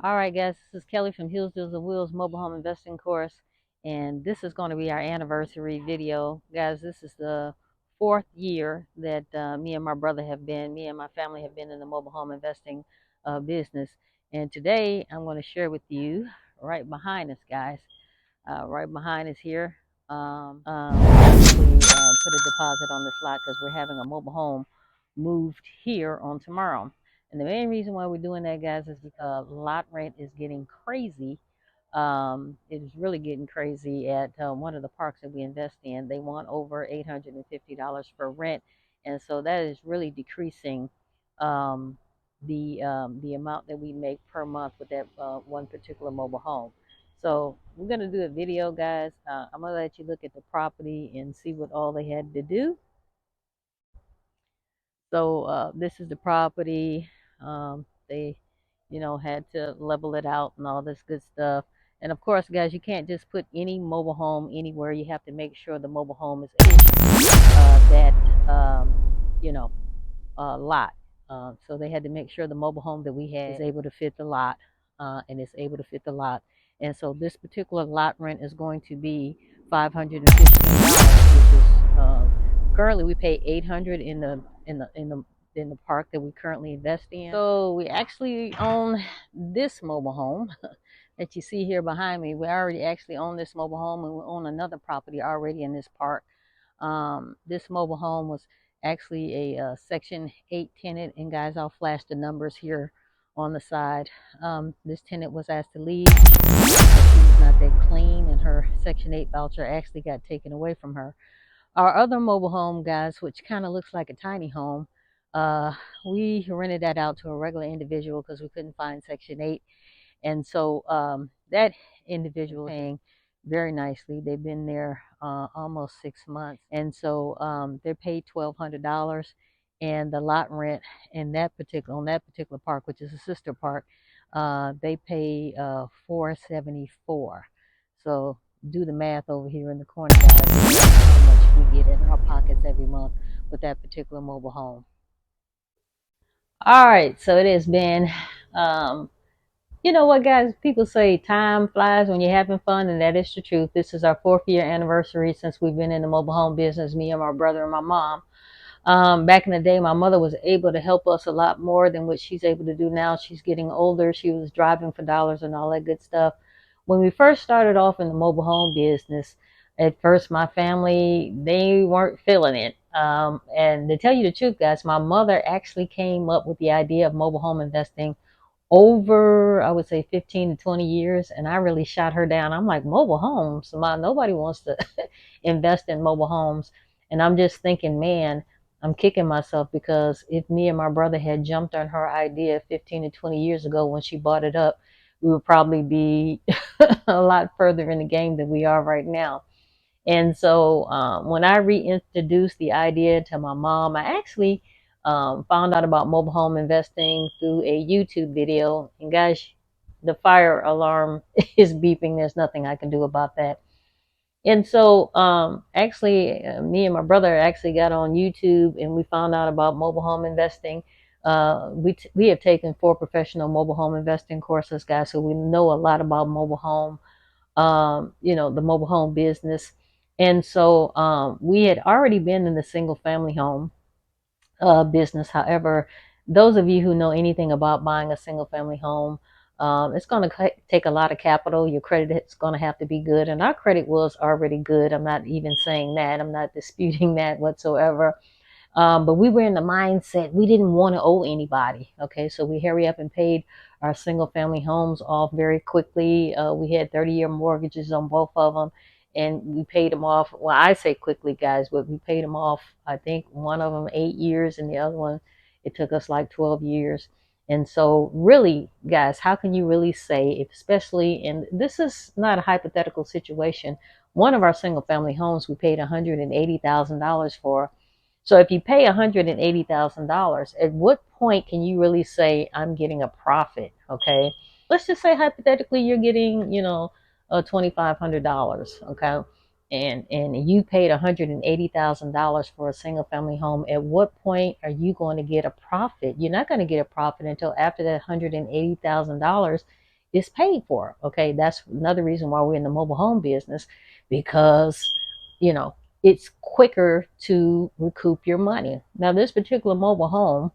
All right, guys, this is Kelly from Hills, Deals, and Wheels Mobile Home Investing Course, and this is going to be our anniversary video. Guys, this is the fourth year that me and my family have been in the mobile home investing business. And today I'm going to share with you right behind us, guys, right behind us here. We actually put a deposit on this lot because we're having a mobile home moved here on tomorrow. And the main reason why we're doing that, guys, is because lot rent is getting crazy. It is really getting crazy at one of the parks that we invest in. They want over $850 for rent, and so that is really decreasing um, the amount that we make per month with that one particular mobile home. So we're gonna do a video, guys. I'm gonna let you look at the property and see what all they had to do. So this is the property. They, had to level it out and all this good stuff. And of course, guys, you can't just put any mobile home anywhere. You have to make sure the mobile home is that you know lot. So they had to make sure the mobile home that we had is able to fit the lot, and it's able to fit the lot. And so this particular lot rent is going to be $515, which is currently we pay 800 in the park that we currently invest in. So we actually own this mobile home that you see here behind me. We already actually own this mobile home, and we own another property already in this park. This mobile home was actually a Section 8 tenant, and guys, I'll flash the numbers here on the side. This tenant was asked to leave. She was not that clean, and her Section 8 voucher actually got taken away from her. Our other mobile home, guys, which kind of looks like a tiny home, we rented that out to a regular individual because we couldn't find Section 8. And so that individual is paying very nicely. They've been there almost 6 months. And so they're paid $1,200. And the lot rent on that particular park, which is a sister park, they pay $474. So do the math over here in the corner, guys, how much we get in our pockets every month with that particular mobile home. All right, so it has been you know what, guys? People say time flies when you're having fun, and that is the truth. This is our fourth year anniversary since we've been in the mobile home business, me and my brother and my mom. Back in the day, my mother was able to help us a lot more than what she's able to do now. She's getting older. She was driving for dollars and all that good stuff. When we first started off in the mobile home business, at first my family, they weren't feeling it. And to tell you the truth, guys, my mother actually came up with the idea of mobile home investing over, I would say, 15 to 20 years, and I really shot her down. I'm like, mobile homes? Nobody wants to invest in mobile homes. And I'm just thinking, man, I'm kicking myself, because if me and my brother had jumped on her idea 15 to 20 years ago when she bought it up, we would probably be a lot further in the game than we are right now. And so when I reintroduced the idea to my mom, I actually found out about mobile home investing through a YouTube video. And guys, the fire alarm is beeping. There's nothing I can do about that. And so actually, me and my brother actually got on YouTube, and we found out about mobile home investing. We have taken 4 professional mobile home investing courses, guys, so we know a lot about mobile home, the mobile home business. And so we had already been in the single family home business. However, those of you who know anything about buying a single family home, it's going to take a lot of capital. Your credit is going to have to be good. And our credit was already good. I'm not even saying that. I'm not disputing that whatsoever. But we were in the mindset we didn't want to owe anybody. Okay, so we hurry up and paid our single family homes off very quickly. We had 30-year mortgages on both of them, and we paid them off. Well, I say quickly, guys, but we paid them off. I think one of them 8 years, and the other one, it took us like 12 years. And so really, guys, how can you really say, if, especially, and this is not a hypothetical situation, one of our single family homes we paid $180,000 for. So if you pay $180,000, at what point can you really say I'm getting a profit? Okay, let's just say hypothetically you're getting, $2,500. Okay, and you paid $180,000 for a single family home. At what point are you going to get a profit? You're not going to get a profit until after that $180,000 is paid for. Okay, that's another reason why we're in the mobile home business, because you know it's quicker to recoup your money. Now, this particular mobile home,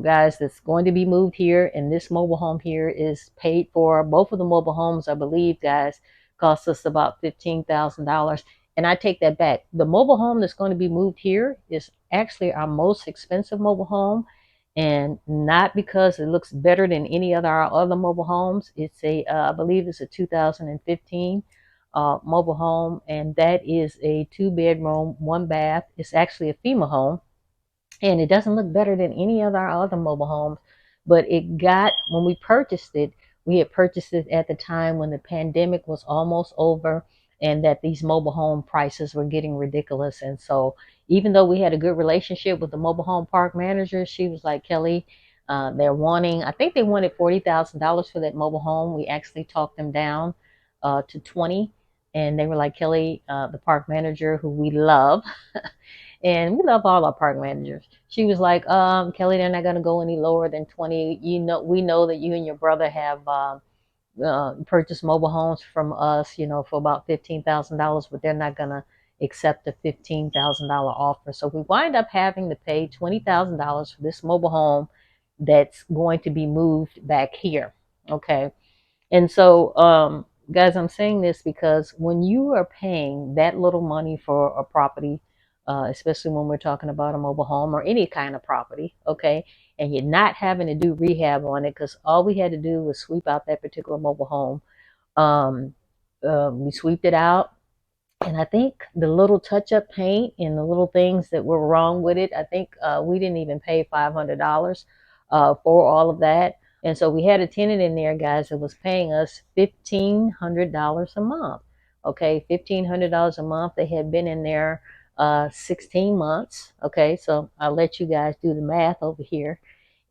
guys, that's going to be moved here, and this mobile home here is paid for. Both of the mobile homes, I believe, guys, cost us about $15,000. And I take that back. The mobile home that's going to be moved here is actually our most expensive mobile home, and not because it looks better than any of our other mobile homes. It's I believe it's a 2015 mobile home, and that is a 2 bedroom, 1 bath. It's actually a FEMA home, and it doesn't look better than any of our other mobile homes. But it got, when we purchased it, we had purchased it at the time when the pandemic was almost over, and that these mobile home prices were getting ridiculous. And so even though we had a good relationship with the mobile home park manager, she was like, Kelly, they're wanting, I think they wanted $40,000 for that mobile home. We actually talked them down to 20, and they were like, Kelly, the park manager, who we love, and we love all our park managers. She was like, Kelly, they're not gonna go any lower than 20. We know that you and your brother have purchased mobile homes from us, for about $15,000, but they're not gonna accept a $15,000 offer. So we wind up having to pay $20,000 for this mobile home that's going to be moved back here. Okay. And so, guys, I'm saying this because when you are paying that little money for a property, especially when we're talking about a mobile home or any kind of property, okay, and you're not having to do rehab on it, because all we had to do was sweep out that particular mobile home. Um, we sweeped it out, and I think the little touch-up paint and the little things that were wrong with it, I think we didn't even pay $500 for all of that. And so we had a tenant in there, guys, that was paying us $1,500 a month. Okay, $1,500 a month. They had been in there 16 months. Okay, so I'll let you guys do the math over here.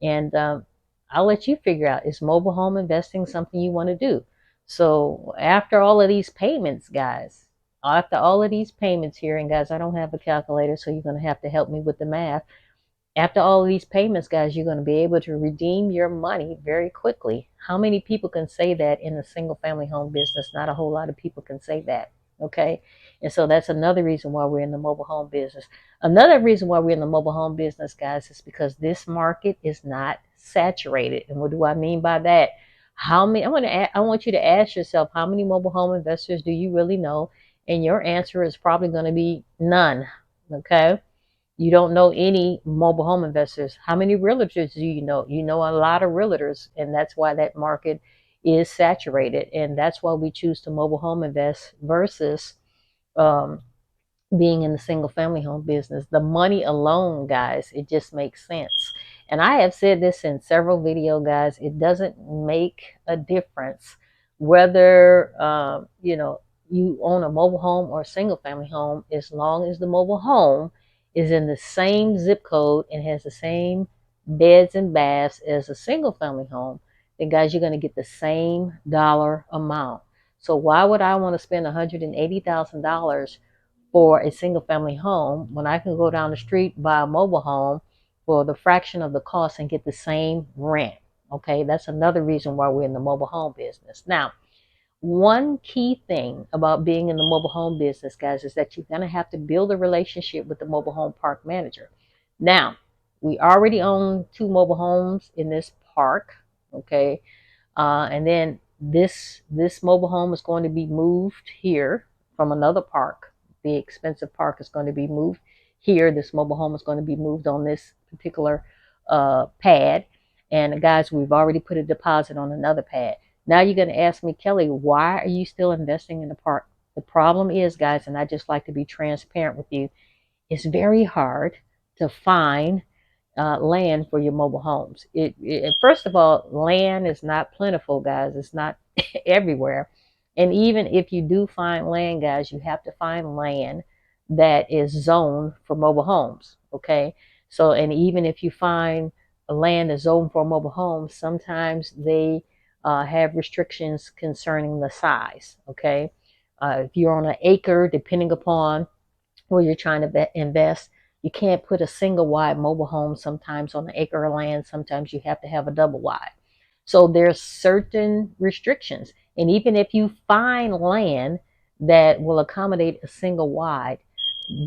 And I'll let you figure out, is mobile home investing something you want to do? So after all of these payments, guys, after all of these payments here, and guys, I don't have a calculator, so you're going to have to help me with the math. After all of these payments, guys, you're going to be able to redeem your money very quickly. How many people can say that in the single family home business? Not a whole lot of people can say that. Okay. And so that's another reason why we're in the mobile home business. Another reason why we're in the mobile home business, guys, is because this market is not saturated. And what do I mean by that? How many, I want you to ask yourself, how many mobile home investors do you really know? And your answer is probably going to be none. Okay. You don't know any mobile home investors. How many realtors do you know? You know a lot of realtors, and that's why that market is saturated. And that's why we choose to mobile home invest versus um, being in the single family home business. The money alone, guys, it just makes sense. And I have said this in several videos, guys, it doesn't make a difference whether you own a mobile home or a single family home, as long as the mobile home is in the same zip code and has the same beds and baths as a single family home. Then, guys, you're going to get the same dollar amount. So why would I want to spend $180,000 for a single family home when I can go down the street, buy a mobile home for the fraction of the cost and get the same rent? Okay, that's another reason why we're in the mobile home business. Now, one key thing about being in the mobile home business, guys, is that you're going to have to build a relationship with the mobile home park manager. Now, we already own 2 mobile homes in this park. Okay, and then this mobile home is going to be moved here from another park. The expensive park is going to be moved here. This mobile home is going to be moved on this particular pad. And guys, we've already put a deposit on another pad. Now you're going to ask me, Kelly, why are you still investing in the park? The problem is, guys, and I just like to be transparent with you, it's very hard to find land for your mobile homes. First of all, land is not plentiful, guys. It's not everywhere. And even if you do find land, guys, you have to find land that is zoned for mobile homes. Okay. So, and even if you find a land that's zoned for mobile homes, sometimes they have restrictions concerning the size. Okay. If you're on an acre, depending upon where you're trying to invest, you can't put a single wide mobile home sometimes on an acre of land. Sometimes you have to have a double wide. So there's certain restrictions. And even if you find land that will accommodate a single wide,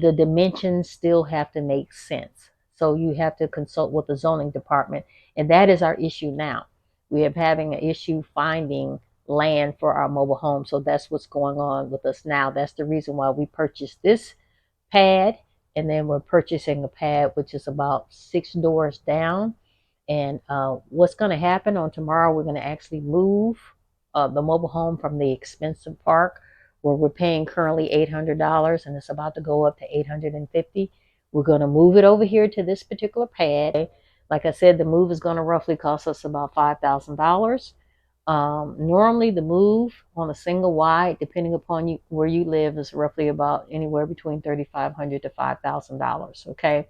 the dimensions still have to make sense. So you have to consult with the zoning department. And that is our issue now. We are having an issue finding land for our mobile home. So that's what's going on with us now. That's the reason why we purchased this pad, and then we're purchasing a pad which is about 6 doors down. And what's going to happen on tomorrow, we're going to actually move the mobile home from the expensive park where we're paying currently $800, and it's about to go up to $850. We're going to move it over here to this particular pad. Like I said, the move is going to roughly cost us about $5,000. Normally, the move on a single wide, depending upon where you live, is roughly about anywhere between $3,500 to $5,000. Okay,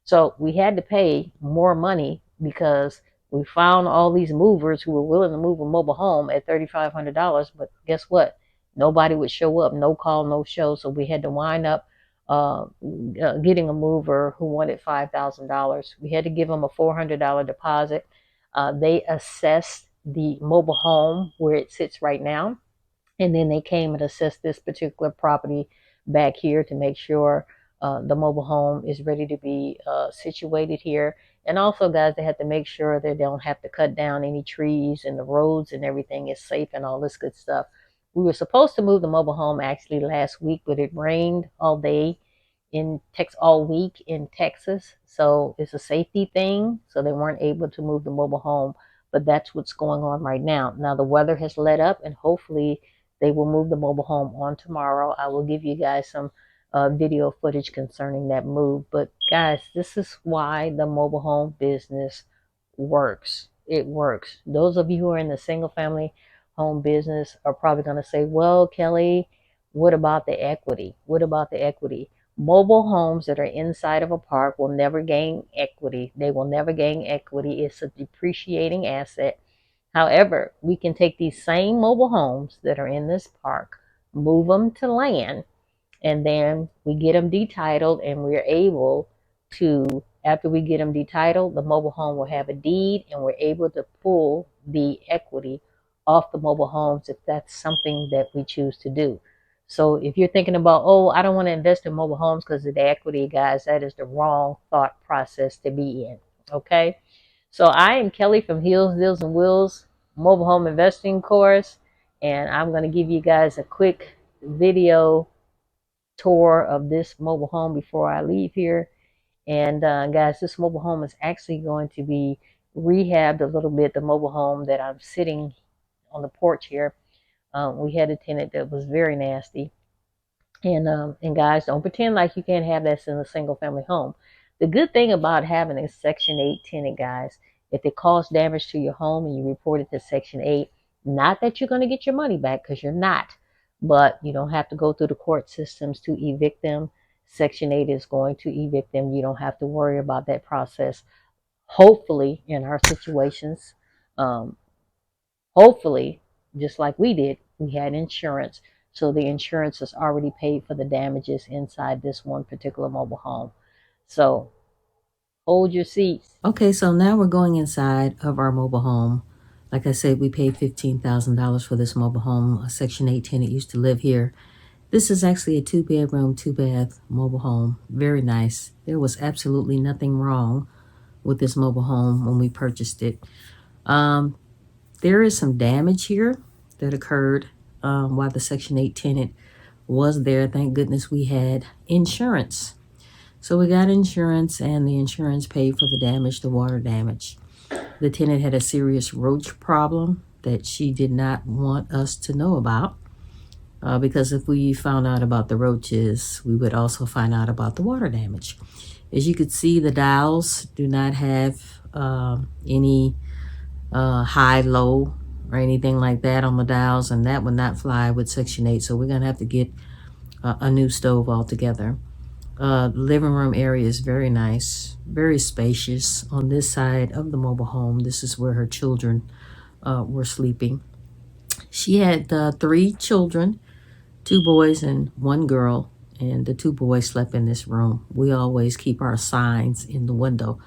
so we had to pay more money because we found all these movers who were willing to move a mobile home at $3,500. But guess what? Nobody would show up. No call, no show. So we had to wind up getting a mover who wanted $5,000. We had to give them a $400 deposit. They assessed the mobile home where it sits right now, and then they came and assessed this particular property back here to make sure the mobile home is ready to be situated here. And also, guys, they have to make sure they don't have to cut down any trees, and the roads and everything is safe and all this good stuff. We were supposed to move the mobile home actually last week, but it rained all day in Tex all week in Texas. So it's a safety thing. So they weren't able to move the mobile home. But that's what's going on right now. Now the weather has let up, and hopefully they will move the mobile home on tomorrow. I will give you guys some video footage concerning that move. But guys, this is why the mobile home business works. It works. Those of you who are in the single family home business are probably going to say, well, Kelly, what about the equity? What about the equity? Mobile homes that are inside of a park will never gain equity. They will never gain equity. It's a depreciating asset. However, we can take these same mobile homes that are in this park, move them to land, and then we get them detitled, and we're able to, after we get them detitled, the mobile home will have a deed, and we're able to pull the equity off the mobile homes if that's something that we choose to do. So if you're thinking about, oh, I don't want to invest in mobile homes because of the equity, guys, that is the wrong thought process to be in. Okay, so I am Kelly from Heels, Deals, and Wheels Mobile Home Investing Course, and I'm going to give you guys a quick video tour of this mobile home before I leave here. And guys, this mobile home is actually going to be rehabbed a little bit. The mobile home that I'm sitting on the porch here, we had a tenant that was very nasty. And guys, don't pretend like you can't have this in a single family home. The good thing about having a Section 8 tenant, guys, if it caused damage to your home and you report it to Section 8, not that you're going to get your money back, because you're not, but you don't have to go through the court systems to evict them. Section 8 is going to evict them. You don't have to worry about that process. Hopefully, in our situations, um, hopefully, just like we did, we had insurance. So the insurance has already paid for the damages inside this one particular mobile home. So hold your seats. Okay, so now we're going inside of our mobile home. Like I said, we paid $15,000 for this mobile home. A Section 8 tenant used to live here. This is actually a 2-bedroom, 2-bath mobile home. Very nice. There was absolutely nothing wrong with this mobile home when we purchased it. There is some damage here that occurred while the Section 8 tenant was there. Thank goodness we had insurance. So we got insurance, and the insurance paid for the damage, the water damage. The tenant had a serious roach problem that she did not want us to know about, because if we found out about the roaches, we would also find out about the water damage. As you could see, the dials do not have any high, low, or anything like that on the dials, and that would not fly with Section 8. So we're going to have to get a new stove altogether. Living room area is very nice, very spacious. On this side of the mobile home, this is where her children were sleeping. She had 3 children, 2 boys and 1 girl, and the 2 boys slept in this room. We always keep our signs in the window.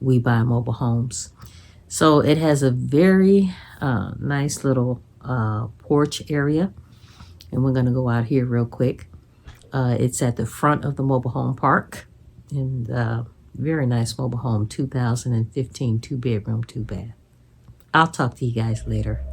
We buy mobile homes. So it has a very nice little porch area. And we're going to go out here real quick. It's at the front of the mobile home park. And very nice mobile home, 2015, 2 bedroom, 2 bath. I'll talk to you guys later.